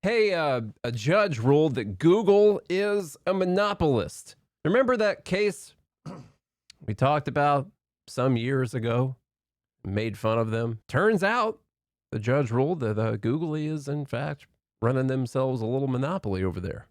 Hey, a judge ruled that Google is a monopolist. Remember that case we talked about some years ago? Made fun of them. Turns out the judge ruled that Google is, in fact, running themselves a little monopoly over there.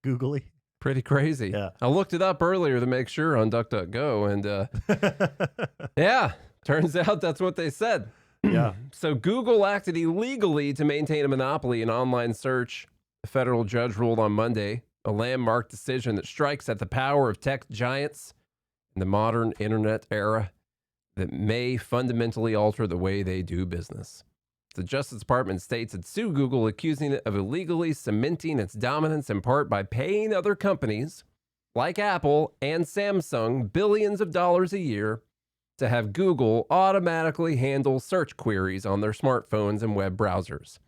Googly. Pretty crazy. Yeah. I looked it up earlier to make sure on DuckDuckGo, and yeah, turns out that's what they said. Yeah. So Google acted illegally to maintain a monopoly in online search. A federal judge ruled on Monday, a landmark decision that strikes at the power of tech giants in the modern internet era that may fundamentally alter the way they do business. The Justice Department states it sued Google, accusing it of illegally cementing its dominance in part by paying other companies like Apple and Samsung billions of dollars a year to have Google automatically handle search queries on their smartphones and web browsers.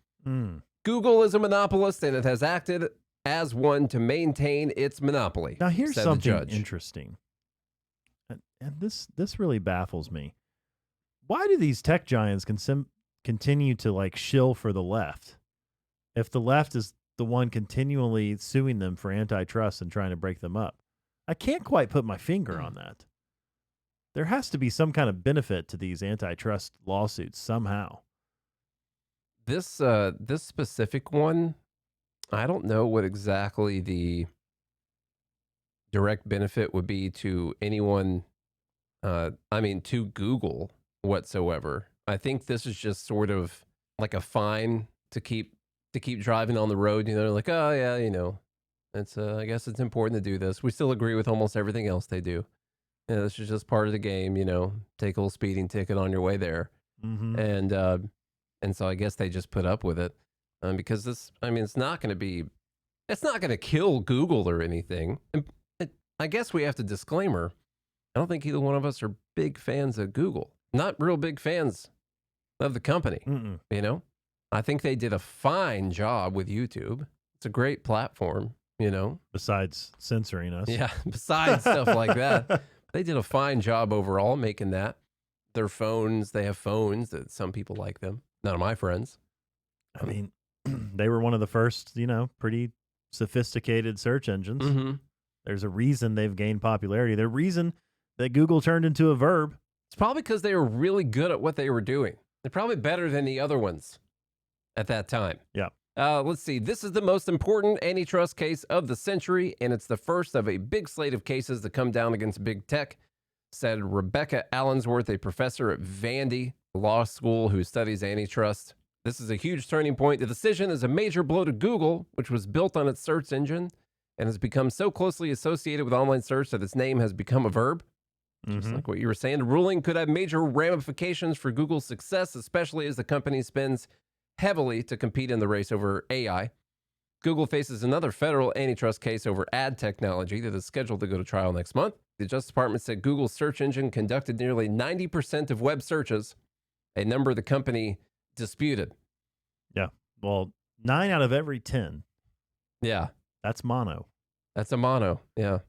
Google is a monopolist, and it has acted as one to maintain its monopoly. Now, here's something interesting. And this really baffles me. Why do these tech giants continue to shill for the left? If the left is the one continually suing them for antitrust and trying to break them up, I can't quite put my finger on that. There has to be some kind of benefit to these antitrust lawsuits somehow. This specific one, I don't know what exactly the direct benefit would be to anyone. To Google whatsoever. I think this is just sort of like a fine to keep driving on the road. Like, oh yeah, it's I guess it's important to do this. We still agree with almost everything else they do. Yeah, this is just part of the game. Take a little speeding ticket on your way there, and so I guess they just put up with it because this. It's not going to kill Google or anything. I guess we have to disclaimer. I don't think either one of us are big fans of Google. Not real big fans of the company. I think they did a fine job with YouTube. It's a great platform, Besides censoring us. Yeah, besides stuff like that. They did a fine job overall making that. Their phones, they have phones that some people like them. None of my friends. They were one of the first, pretty sophisticated search engines. Mm-hmm. There's a reason they've gained popularity. The reason that Google turned into a verb. It's probably because they were really good at what they were doing. They're probably better than the other ones at that time. Yeah. Let's see. This is the most important antitrust case of the century, and it's the first of a big slate of cases that come down against big tech, said Rebecca Allensworth, a professor at Vandy Law School who studies antitrust. This is a huge turning point. The decision is a major blow to Google, which was built on its search engine and has become so closely associated with online search that its name has become a verb. Just like what you were saying, the ruling could have major ramifications for Google's success, especially as the company spends heavily to compete in the race over AI. Google faces another federal antitrust case over ad technology that is scheduled to go to trial next month. The Justice Department said Google's search engine conducted nearly 90% of web searches, a number the company disputed. Yeah. Well, 9 out of every 10. Yeah. That's mono. That's a mono. Yeah.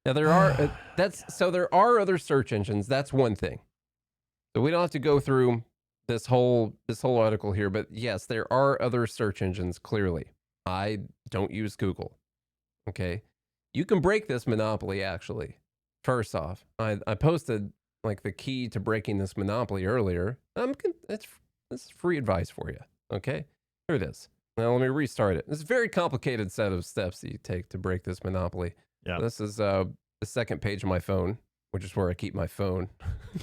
Now there are there are other search engines. That's one thing. So we don't have to go through this whole article here, but yes, there are other search engines. Clearly, I don't use Google. Okay, you can break this monopoly. Actually, first off, I posted like the key to breaking this monopoly earlier. This is free advice for you. Okay, here it is. Now let me restart it. It's a very complicated set of steps that you take to break this monopoly. Yeah. This is the second page of my phone, which is where I keep my phone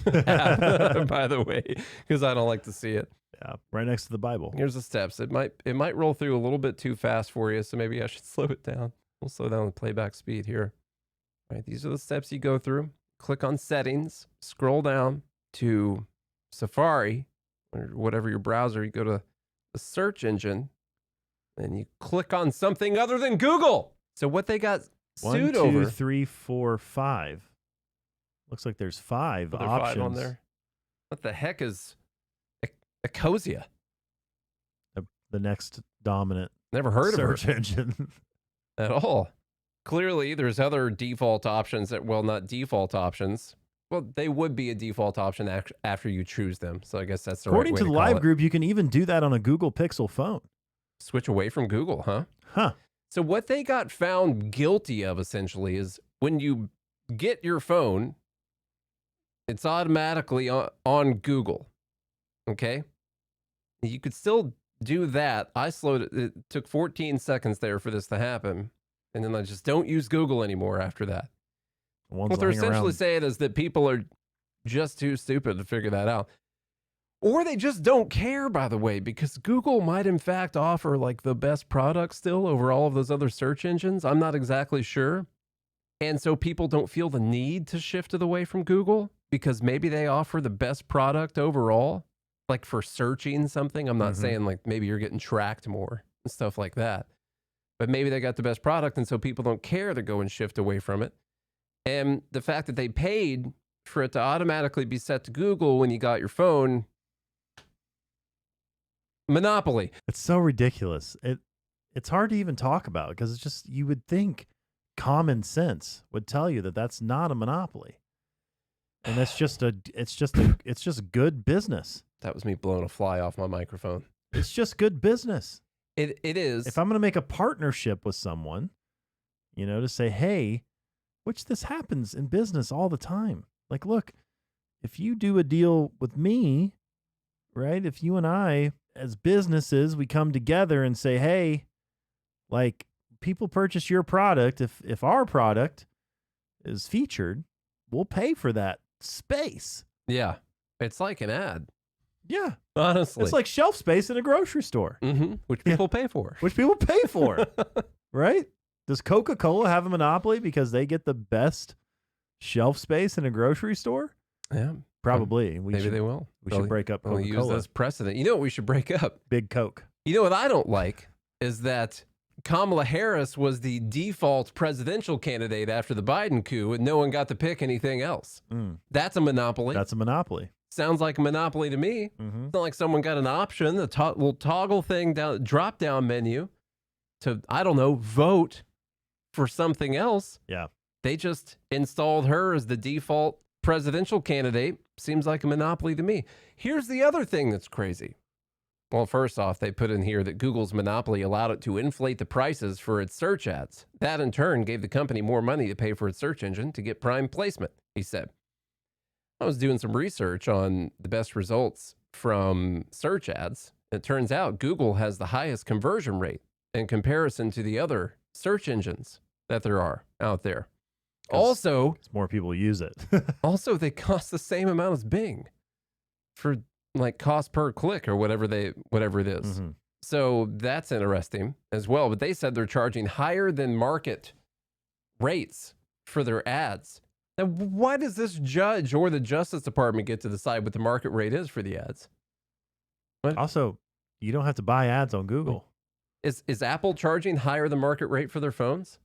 app, by the way, because I don't like to see it. Yeah, right next to the Bible. Here's the steps. It might roll through a little bit too fast for you, so maybe I should slow it down. We'll slow down the playback speed here. All right, these are the steps you go through. Click on Settings, scroll down to Safari, or whatever your browser. You go to the search engine, and you click on something other than Google. So what they got sued over. 1, 2, 3, 4, 5. Looks like there's 5 options. 5 on there. What the heck is Ecosia? The next dominant Never heard search of her engine at all. Clearly, there's other default options not default options. Well, they would be a default option after you choose them. So I guess that's the According right way to the call live it. group, you can even do that on a Google Pixel phone. Switch away from Google, huh? Huh. So what they got found guilty of essentially is when you get your phone, it's automatically on Google. Okay? You could still do that. I slowed it. It took 14 seconds there for this to happen. And then I just don't use Google anymore after that. What they're essentially saying is that people are just too stupid to figure that out. Or they just don't care, by the way, because Google might in fact offer like the best product still over all of those other search engines. I'm not exactly sure. And so people don't feel the need to shift it away from Google because maybe they offer the best product overall, like for searching something. I'm not saying like maybe you're getting tracked more and stuff like that, but maybe they got the best product. And so people don't care to go and shift away from it. And the fact that they paid for it to automatically be set to Google when you got your phone, monopoly. It's so ridiculous. It's hard to even talk about because it's just, you would think common sense would tell you that that's not a monopoly. And it's just good business. That was me blowing a fly off my microphone. It's just good business. It is. If I'm going to make a partnership with someone, you know, to say, hey, which this happens in business all the time. Like, look, if you do a deal with me, right? If you and I, as businesses, we come together and say, hey, like, people purchase your product. If our product is featured, we'll pay for that space. Yeah. It's like an ad. Yeah. Honestly. It's like shelf space in a grocery store. Which people pay for. Which people pay for. Right? Does Coca-Cola have a monopoly because they get the best shelf space in a grocery store? Yeah. Probably. Maybe they will. We should break up Coca-Cola. We'll use this precedent. You know what we should break up? Big Coke. You know what I don't like is that Kamala Harris was the default presidential candidate after the Biden coup, and no one got to pick anything else. That's a monopoly. That's a monopoly. Sounds like a monopoly to me. It's not like someone got an option, a little toggle thing down, drop down menu to, I don't know, vote for something else. Yeah. They just installed her as the default presidential candidate. Seems like a monopoly to me. Here's the other thing that's crazy. Well, first off, they put in here that Google's monopoly allowed it to inflate the prices for its search ads. That in turn gave the company more money to pay for its search engine to get prime placement, he said. I was doing some research on the best results from search ads. It turns out Google has the highest conversion rate in comparison to the other search engines that there are out there. Also, more people use it. Also, they cost the same amount as Bing for like cost per click or whatever it is. So that's interesting as well. But they said they're charging higher than market rates for their ads. Now, why does this judge or the Justice Department get to decide what the market rate is for the ads? What? Also, you don't have to buy ads on Google. Is Apple charging higher than market rate for their phones?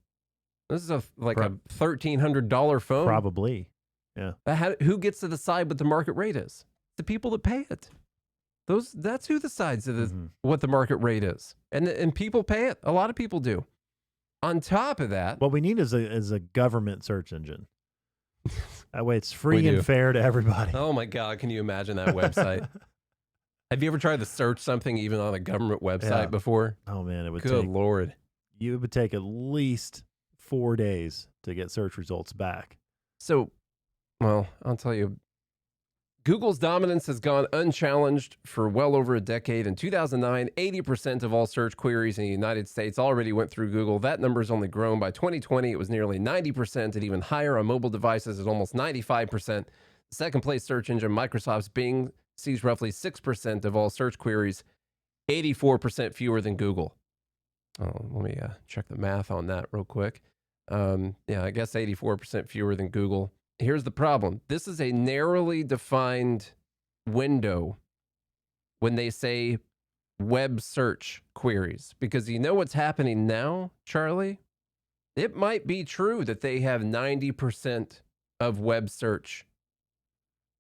This is a $1,300 phone. Probably. Yeah. Who gets to decide what the market rate is? The people that pay it. That's who decides what the market rate is. And people pay it. A lot of people do. On top of that, what we need is a government search engine. That way it's free and fair to everybody. Oh my God, can you imagine that website? Have you ever tried to search something even on a government website before? Oh man, it would Good Lord. It would take at least 4 days to get search results back. So, well, I'll tell you, Google's dominance has gone unchallenged for well over a decade. In 2009, 80% of all search queries in the United States already went through Google. That number's only grown. By 2020, it was nearly 90% and even higher on mobile devices at almost 95%. Second place search engine, Microsoft's Bing, sees roughly 6% of all search queries, 84% fewer than Google. Oh, let me check the math on that real quick. Yeah, I guess 84% fewer than Google. Here's the problem. This is a narrowly defined window when they say web search queries, because you know what's happening now, Charlie? It might be true that they have 90% of web search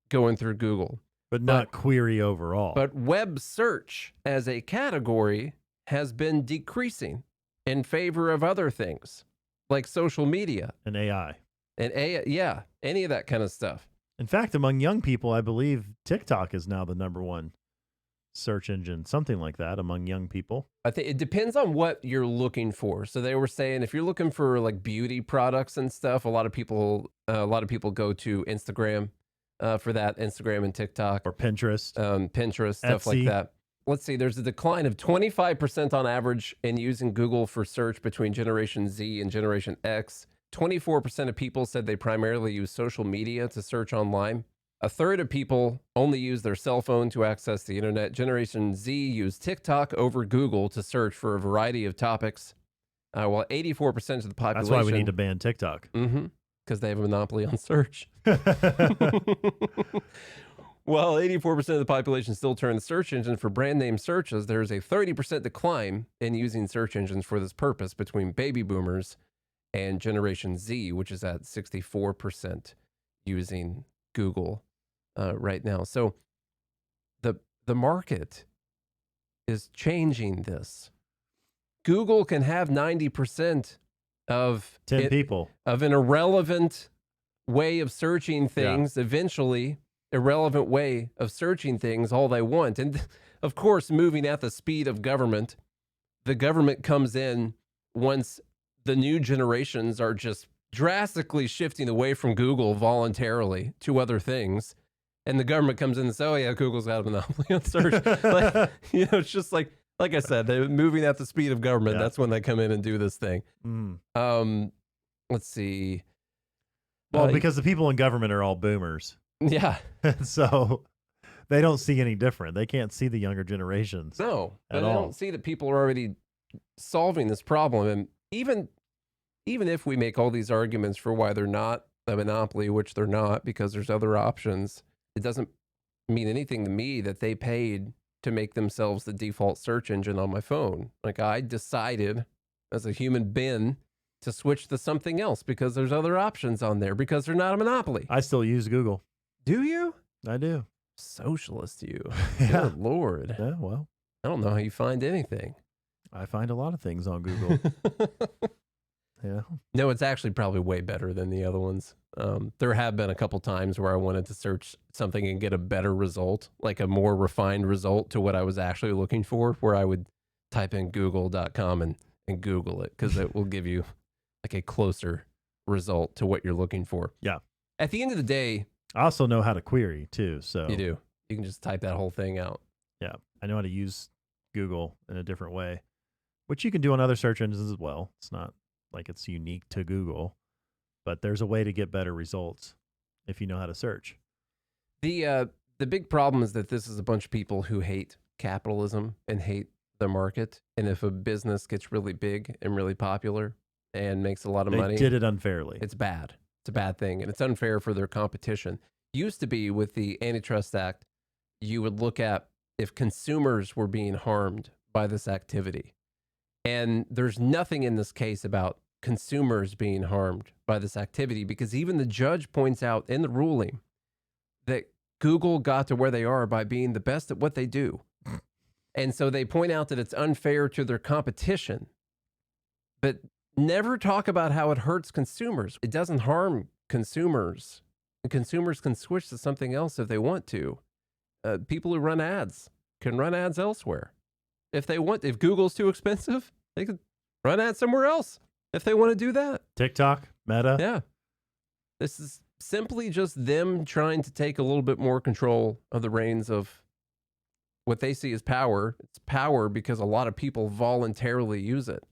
going through Google. But not query overall. But web search as a category has been decreasing in favor of other things like social media. And AI. And yeah, any of that kind of stuff. In fact, among young people, I believe TikTok is now the #1 search engine, something like that, among young people. I think it depends on what you're looking for. So they were saying if you're looking for like beauty products and stuff, a lot of people go to Instagram for that, Instagram and TikTok Or Pinterest. Pinterest, stuff like Etsy. that. Let's see, there's a decline of 25% on average in using Google for search between Generation Z and Generation X. 24% of people said they primarily use social media to search online. A third of people only use their cell phone to access the internet. Generation Z used TikTok over Google to search for a variety of topics, while 84% of the population... That's why we need to ban TikTok. Because they have a monopoly on search. While 84% of the population still turn to search engine for brand name searches, there's a 30% decline in using search engines for this purpose between baby boomers and Generation Z, which is at 64% using Google right now. So the market is changing this. Google can have 90% of 10 people of an irrelevant way of searching things eventually. Irrelevant way of searching things all they want. And of course, moving at the speed of government, the government comes in once the new generations are just drastically shifting away from Google voluntarily to other things. And the government comes in and says, oh yeah, Google's got a monopoly on search. Like, it's just like I said, they're moving at the speed of government. Yeah. That's when they come in and do this thing. Let's see. Well, because the people in government are all boomers. Yeah. So they don't see any different. They can't see the younger generations. No, at they all. don't see that people are already solving this problem. And even if we make all these arguments for why they're not a monopoly, which they're not, because there's other options, it doesn't mean anything to me that they paid to make themselves the default search engine on my phone. Like, I decided as a human being to switch to something else because there's other options on there because they're not a monopoly. I still use Google. Do you? I do. Socialist, you. Yeah. Good Lord. Yeah, well, I don't know how you find anything. I find a lot of things on Google. Yeah. No, it's actually probably way better than the other ones. There have been a couple times where I wanted to search something and get a better result, like a more refined result to what I was actually looking for, where I would type in google.com and Google it because it will give you like a closer result to what you're looking for. Yeah. At the end of the day, I also know how to query too. So you do. You can just type that whole thing out. Yeah. I know how to use Google in a different way, which you can do on other search engines as well. It's not like it's unique to Google, but there's a way to get better results if you know how to search. The big problem is that this is a bunch of people who hate capitalism and hate the market. And if a business gets really big and really popular and makes a lot of money, They did it unfairly. it's bad. It's a bad thing. And it's unfair for their competition. Used to be with the Antitrust Act, you would look at if consumers were being harmed by this activity. And there's nothing in this case about consumers being harmed by this activity because even the judge points out in the ruling that Google got to where they are by being the best at what they do. And so they point out that it's unfair to their competition, but never talk about how it hurts consumers. It doesn't harm consumers. Consumers can switch to something else if they want to. People who run ads can run ads elsewhere. If they want, if Google's too expensive, they could run ads somewhere else if they want to do that. TikTok, Meta. Yeah. This is simply just them trying to take a little bit more control of the reins of what they see as power. It's power because a lot of people voluntarily use it.